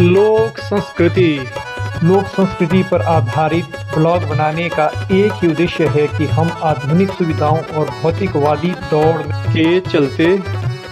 लोक संस्कृति पर आधारित ब्लॉग बनाने का एक ही उद्देश्य है कि हम आधुनिक सुविधाओं और भौतिकवादी दौड़ के चलते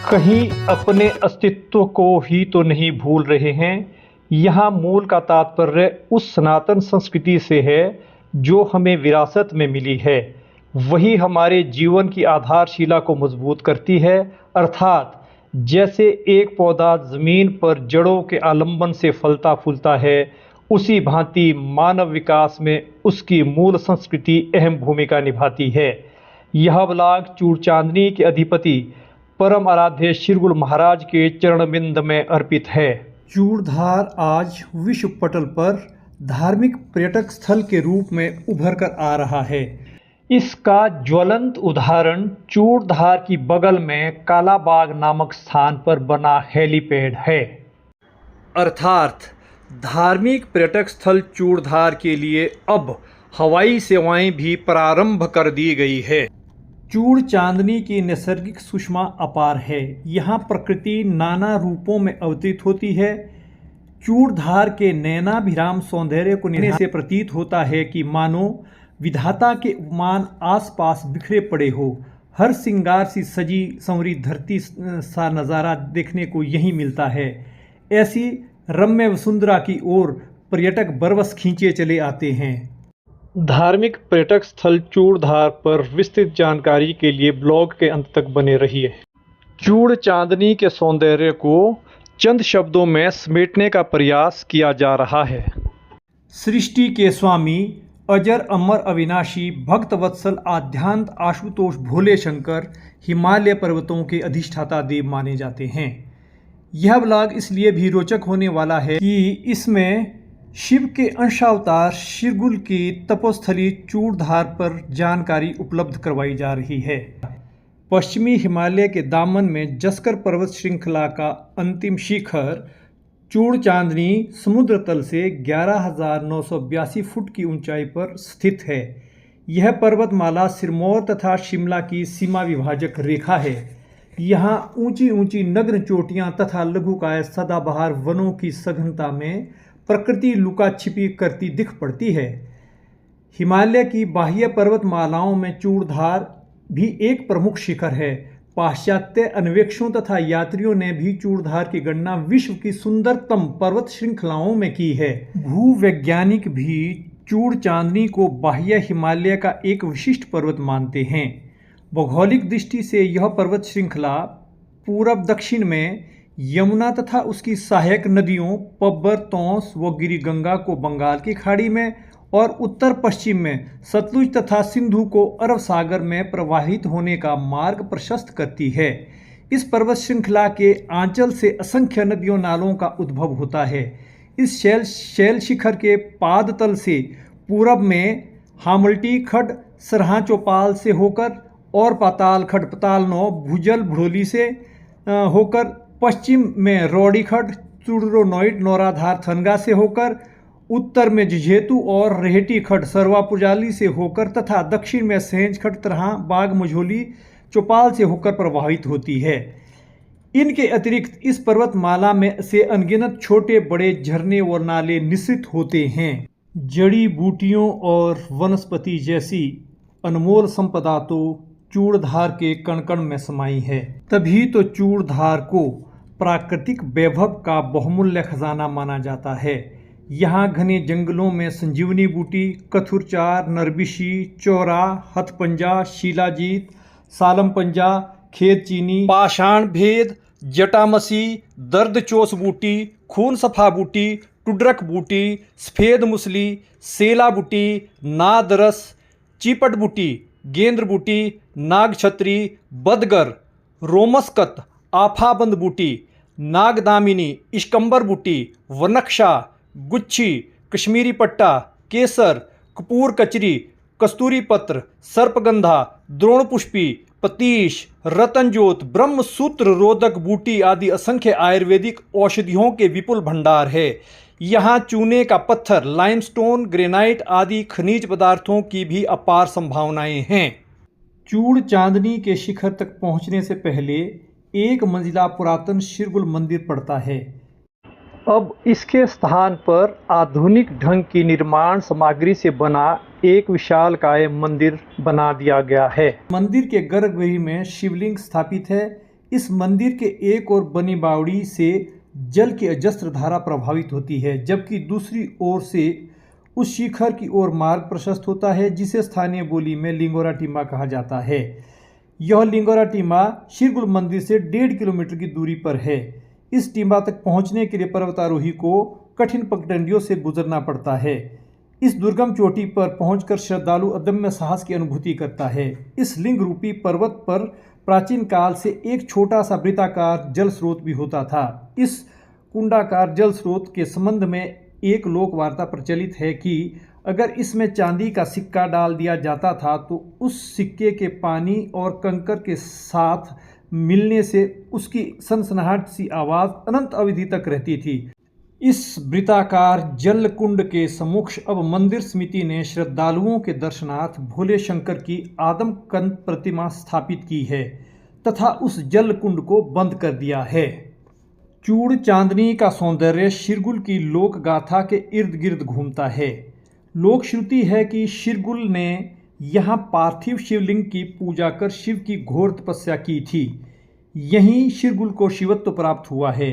कहीं अपने अस्तित्व को ही तो नहीं भूल रहे हैं। यहाँ मूल का तात्पर्य उस सनातन संस्कृति से है जो हमें विरासत में मिली है। वही हमारे जीवन की आधारशिला को मजबूत करती है। अर्थात जैसे एक पौधा जमीन पर जड़ों के आलंबन से फलता फूलता है, उसी भांति मानव विकास में उसकी मूल संस्कृति अहम भूमिका निभाती है। यह ब्लॉग चूड़ चांदनी के अधिपति परम आराध्य शिरगुल महाराज के चरणबिंद में अर्पित है। चूड़धार आज विश्व पटल पर धार्मिक पर्यटक स्थल के रूप में उभर कर आ रहा है। इसका ज्वलंत उदाहरण चूड़धार की बगल में कालाबाग नामक स्थान पर बना हेलीपैड है। अर्थात धार्मिक पर्यटक स्थल चूड़धार के लिए अब हवाई सेवाएं भी प्रारंभ कर दी गई है। चूड़ चांदनी की नैसर्गिक सुषमा अपार है। यहाँ प्रकृति नाना रूपों में अवतरित होती है। चूड़धार के नैनाभिराम सौंदर्य को निहारने से प्रतीत होता है कि मानो विधाता के उपमान आसपास बिखरे पड़े हो। हर सिंगार सी सजी संवरी धरती सा नज़ारा देखने को यहीं मिलता है। ऐसी रम्य वसुंधरा की ओर पर्यटक बरवस खींचे चले आते हैं। धार्मिक पर्यटक स्थल चूड़धार पर विस्तृत जानकारी के लिए ब्लॉग के अंत तक बने रहिए। चूड़ चांदनी के सौंदर्य को चंद शब्दों में समेटने का प्रयास किया जा रहा है। सृष्टि के स्वामी अजर अमर अविनाशी भक्त वत्सल आध्यांत आशुतोष भोले शंकर हिमालय पर्वतों के अधिष्ठाता देव माने जाते हैं। यह ब्लॉग इसलिए भी रोचक होने वाला है कि इसमें शिव के अंशावतार शिरगुल की तपोस्थली चूड़धार पर जानकारी उपलब्ध करवाई जा रही है। पश्चिमी हिमालय के दामन में जस्कर पर्वत श्रृंखला का अंतिम शिखर चूड़ चांदनी समुद्र तल से 11,982 फुट की ऊंचाई पर स्थित है। यह पर्वतमाला सिरमौर तथा शिमला की सीमा विभाजक रेखा है। यहाँ ऊंची ऊंची नग्न चोटियाँ तथा लघुकाय सदाबहार वनों की सघनता में प्रकृति लुका छिपी करती दिख पड़ती है। हिमालय की बाह्य पर्वतमालाओं में चूड़धार भी एक प्रमुख शिखर है। पाश्चात्य अन्वेषकों तथा यात्रियों ने भी चूड़धार की गणना विश्व की सुंदरतम पर्वत श्रृंखलाओं में की है। भूवैज्ञानिक भी चूड़ चांदनी को बाह्य हिमालय का एक विशिष्ट पर्वत मानते हैं। भौगोलिक दृष्टि से यह पर्वत श्रृंखला पूरब दक्षिण में यमुना तथा उसकी सहायक नदियों पब्बर, तौंस व गिरिगंगा को बंगाल की खाड़ी में और उत्तर पश्चिम में सतलुज तथा सिंधु को अरब सागर में प्रवाहित होने का मार्ग प्रशस्त करती है। इस पर्वत श्रृंखला के आंचल से असंख्य नदियों नालों का उद्भव होता है। इस शैल शिखर के पादतल से पूरब में हामल्टी खड सरहा चौपाल से होकर और पाताल खड पतालनौ भूजल भड़ोली से होकर, पश्चिम में रौड़ी खड चूड़रोनोइड नौराधार थनगा से होकर, उत्तर में झेतु और रेहटी खड सरवापुजाली से होकर तथा दक्षिण में सेंज खड तरह बाग मझोली चौपाल से होकर प्रवाहित होती है। इनके अतिरिक्त इस पर्वतमाला में से अनगिनत छोटे बड़े झरने और नाले निश्चित होते हैं। जड़ी बूटियों और वनस्पति जैसी अनमोल संपदा तो चूड़धार के कण कण में समाई है। तभी तो चूड़धार को प्राकृतिक वैभव का बहुमूल्य खजाना माना जाता है। यहाँ घने जंगलों में संजीवनी बूटी, कथुरचार, नरबिशी, चौरा, हथपंजा, शीलाजीत, सालम पंजा, खेत चीनी, पाषाण भेद, जटामसी, दर्द चोस बूटी, खून सफा बूटी, टुडरक बूटी, सफेद मुसली, सेला बूटी, नादरस, चीपट बूटी, गेंद्र बूटी, नागछत्री, बदगर, रोमस्कत, आफाबंद बूटी, नागदामिनी, इश्कंबर बूटी, वनक्षा, गुच्छी, कश्मीरी पट्टा, केसर, कपूर कचरी, कस्तूरी पत्र, सर्पगंधा, द्रोणपुष्पी, पतीश, रतनजोत, ब्रह्मसूत्र रोधक बूटी आदि असंख्य आयुर्वेदिक औषधियों के विपुल भंडार है। यहाँ चूने का पत्थर, लाइमस्टोन, ग्रेनाइट आदि खनिज पदार्थों की भी अपार संभावनाएं हैं। चूड़ चांदनी के शिखर तक पहुँचने से पहले एक मंजिला पुरातन शिरगुल मंदिर पड़ता है। अब इसके स्थान पर आधुनिक ढंग की निर्माण सामग्री से बना एक विशालकाय मंदिर बना दिया गया है। मंदिर के गर्भगृह में शिवलिंग स्थापित है। इस मंदिर के एक ओर बनी बावड़ी से जल की अजस्त्र धारा प्रभावित होती है, जबकि दूसरी ओर से उस शिखर की ओर मार्ग प्रशस्त होता है, जिसे स्थानीय बोली में लिंगोरा टीमा कहा जाता है। यह लिंगोरा टीमा शिरगुल मंदिर से 1.5 किलोमीटर की दूरी पर है। इस टीमा तक पहुंचने के लिए पर्वतारोही को कठिन पगडंडियों से गुजरना पड़ता है। इस दुर्गम चोटी पर पहुंचकर श्रद्धालु अदम्य साहस की अनुभूति करता है। इस लिंग रूपी पर्वत पर प्राचीन काल से एक छोटा सा वृत्ताकार जल स्रोत भी होता था। इस कुंडाकार जल स्रोत के संबंध में एक लोक वार्ता प्रचलित है कि अगर इसमें चांदी का सिक्का डाल दिया जाता था तो उस सिक्के के पानी और कंकर के साथ मिलने से उसकी सनसनाहट सी आवाज़ अनंत अवधि तक रहती थी। इस वृत्ताकार जल कुंड के सम्मुख अब मंदिर समिति ने श्रद्धालुओं के दर्शनार्थ भोले शंकर की आदमकंद प्रतिमा स्थापित की है तथा उस जल कुंड को बंद कर दिया है। चूड़ चांदनी का सौंदर्य शिरगुल की लोक गाथा के इर्द गिर्द घूमता है। लोक श्रुति है कि शिरगुल ने यहाँ पार्थिव शिवलिंग की पूजा कर शिव की घोर तपस्या की थी। यहीं शिरगुल को शिवत्व प्राप्त हुआ है।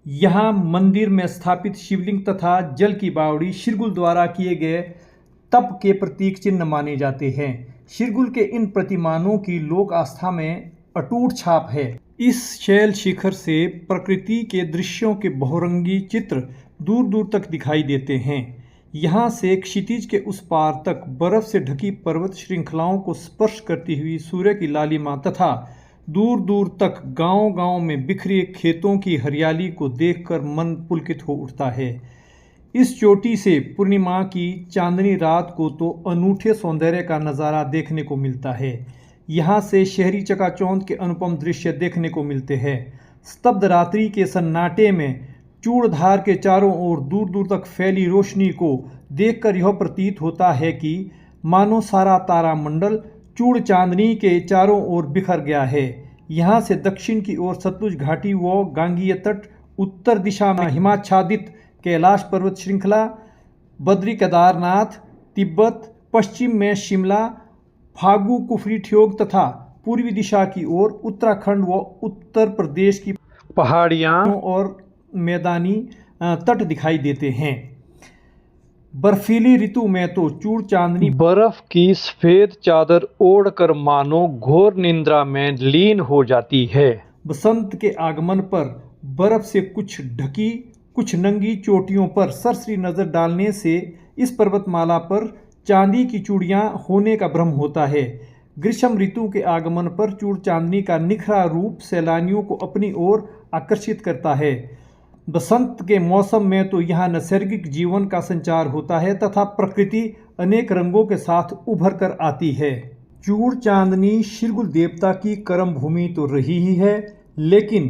यहाँ मंदिर में स्थापित शिवलिंग तथा जल की बावड़ी शिरगुल द्वारा किए गए तप के प्रतीक चिन्ह माने जाते हैं। शिरगुल के इन प्रतिमानों की लोक आस्था में अटूट छाप है। इस शैल शिखर से प्रकृति के दृश्यों के बहुरंगी चित्र दूर दूर तक दिखाई देते हैं। यहाँ से क्षितिज के उस पार तक बर्फ से ढकी पर्वत श्रृंखलाओं को स्पर्श करती हुई सूर्य की लालिमा तथा दूर दूर तक गांव-गांव में बिखरे खेतों की हरियाली को देखकर मन पुलकित हो उठता है। इस चोटी से पूर्णिमा की चांदनी रात को तो अनूठे सौंदर्य का नज़ारा देखने को मिलता है। यहाँ से शहरी चकाचौंध के अनुपम दृश्य देखने को मिलते हैं। स्तब्ध रात्रि के सन्नाटे में चूड़धार के चारों ओर दूर दूर तक फैली रोशनी को देखकर यह प्रतीत होता है कि मानो सारा तारामंडल चूड़ चांदनी के चारों ओर बिखर गया है। यहाँ से दक्षिण की ओर सतलुज घाटी व गांगीय तट, उत्तर दिशा में हिमाच्छादित कैलाश पर्वत श्रृंखला, बद्री केदारनाथ, तिब्बत, पश्चिम में शिमला, फागु कुफरी ठियोग तथा पूर्वी दिशा की ओर उत्तराखंड व उत्तर प्रदेश की पहाड़ियाँ और मैदानी तट दिखाई देते हैं। बर्फीली ऋतु में तो चूड़ चांदनी बर्फ की सफेद चादर ओढ़कर मानो घोर निंद्रा में लीन हो जाती है। बसंत के आगमन पर बर्फ से कुछ ढकी कुछ नंगी चोटियों पर सरसरी नजर डालने से इस पर्वतमाला पर चांदी की चूड़ियां होने का भ्रम होता है। ग्रीष्म ऋतु के आगमन पर चूड़ चांदनी का निखरा रूप सैलानियों को अपनी ओर आकर्षित करता है। बसंत के मौसम में तो यहाँ नैसर्गिक जीवन का संचार होता है तथा प्रकृति अनेक रंगों के साथ उभर कर आती है। चूड़ चांदनी शिरगुल देवता की कर्म भूमि तो रही ही है, लेकिन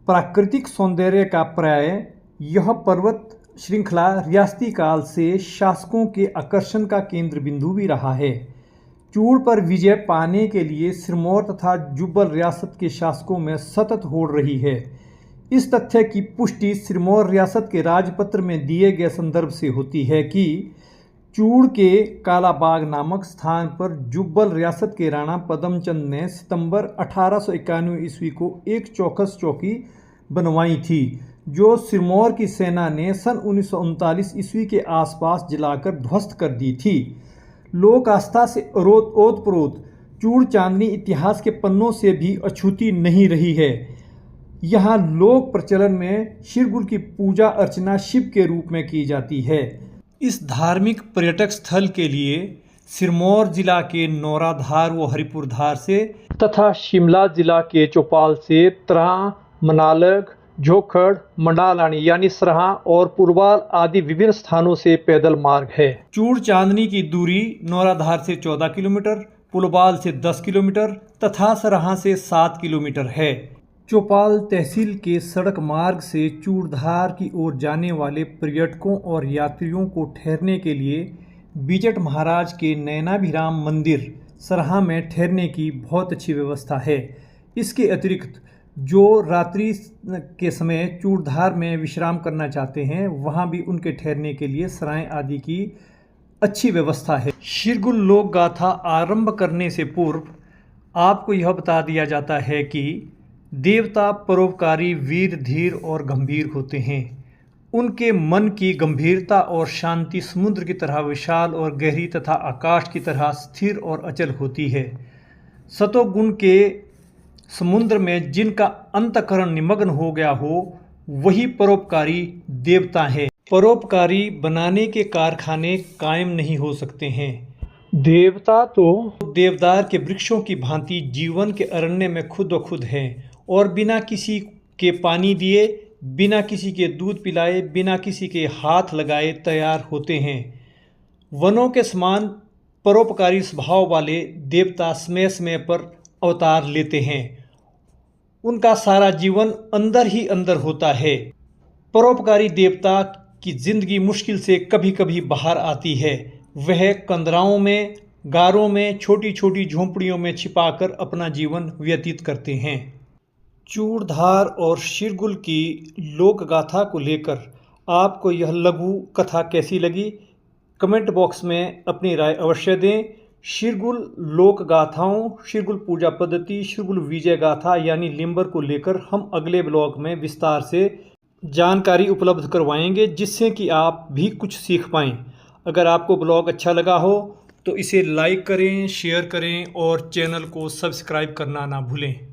प्राकृतिक सौंदर्य का पर्याय यह पर्वत श्रृंखला रियासती काल से शासकों के आकर्षण का केंद्र बिंदु भी रहा है। चूड़ पर विजय पाने के लिए सिरमौर तथा जुब्बल रियासत के शासकों में सतत होड़ रही है। इस तथ्य की पुष्टि सिरमौर रियासत के राजपत्र में दिए गए संदर्भ से होती है कि चूड़ के कालाबाग नामक स्थान पर जुब्बल रियासत के राणा पदमचंद ने सितंबर 1891 ईस्वी को एक चौकस चौकी बनवाई थी, जो सिरमौर की सेना ने सन 1939 ईस्वी के आसपास जलाकर ध्वस्त कर दी थी। लोक आस्था से ओतप्रोत चूड़ चांदनी इतिहास के पन्नों से भी अछूती नहीं रही है। यहाँ लोक प्रचलन में शिरगुल की पूजा अर्चना शिव के रूप में की जाती है। इस धार्मिक पर्यटक स्थल के लिए सिरमौर जिला के नौराधार व हरिपुरधार से तथा शिमला जिला के चौपाल से त्रां, मनालग, झोखड़, मंडालानी यानी सरहा और पुरवाल आदि विभिन्न स्थानों से पैदल मार्ग है। चूड़ चांदनी की दूरी नौराधार से 14 किलोमीटर, पुलवाल से 10 किलोमीटर तथा सरहा से 7 किलोमीटर है। चौपाल तहसील के सड़क मार्ग से चूड़धार की ओर जाने वाले पर्यटकों और यात्रियों को ठहरने के लिए बिजट महाराज के नैनाभिराम मंदिर सरहा में ठहरने की बहुत अच्छी व्यवस्था है। इसके अतिरिक्त जो रात्रि के समय चूड़धार में विश्राम करना चाहते हैं, वहाँ भी उनके ठहरने के लिए सराय आदि की अच्छी व्यवस्था है। शिरगुल लोक गाथा आरंभ करने से पूर्व आपको यह बता दिया जाता है कि देवता परोपकारी, वीर, धीर और गंभीर होते हैं। उनके मन की गंभीरता और शांति समुद्र की तरह विशाल और गहरी तथा आकाश की तरह स्थिर और अचल होती है। सतोगुण के समुद्र में जिनका अंतःकरण निमग्न हो गया हो, वही परोपकारी देवता है। परोपकारी बनाने के कारखाने कायम नहीं हो सकते हैं। देवता तो देवदार के वृक्षों की भांति जीवन के अरण्य में खुद ब खुद हैं और बिना किसी के पानी दिए, बिना किसी के दूध पिलाए, बिना किसी के हाथ लगाए तैयार होते हैं। वनों के समान परोपकारी स्वभाव वाले देवता समय समय पर अवतार लेते हैं। उनका सारा जीवन अंदर ही अंदर होता है। परोपकारी देवता की जिंदगी मुश्किल से कभी कभी बाहर आती है। वह कंदराओं में, गारों में, छोटी छोटी झोंपड़ियों में छिपाकर अपना जीवन व्यतीत करते हैं। चूड़धार और शिरगुल की लोक गाथा को लेकर आपको यह लघु कथा कैसी लगी, कमेंट बॉक्स में अपनी राय अवश्य दें। शिरगुल लोक गाथाओं, शिरगुल पूजा पद्धति, शिरगुल विजय गाथा यानी लिम्बर को लेकर हम अगले ब्लॉग में विस्तार से जानकारी उपलब्ध करवाएंगे, जिससे कि आप भी कुछ सीख पाएं। अगर आपको ब्लॉग अच्छा लगा हो तो इसे लाइक करें, शेयर करें और चैनल को सब्सक्राइब करना ना भूलें।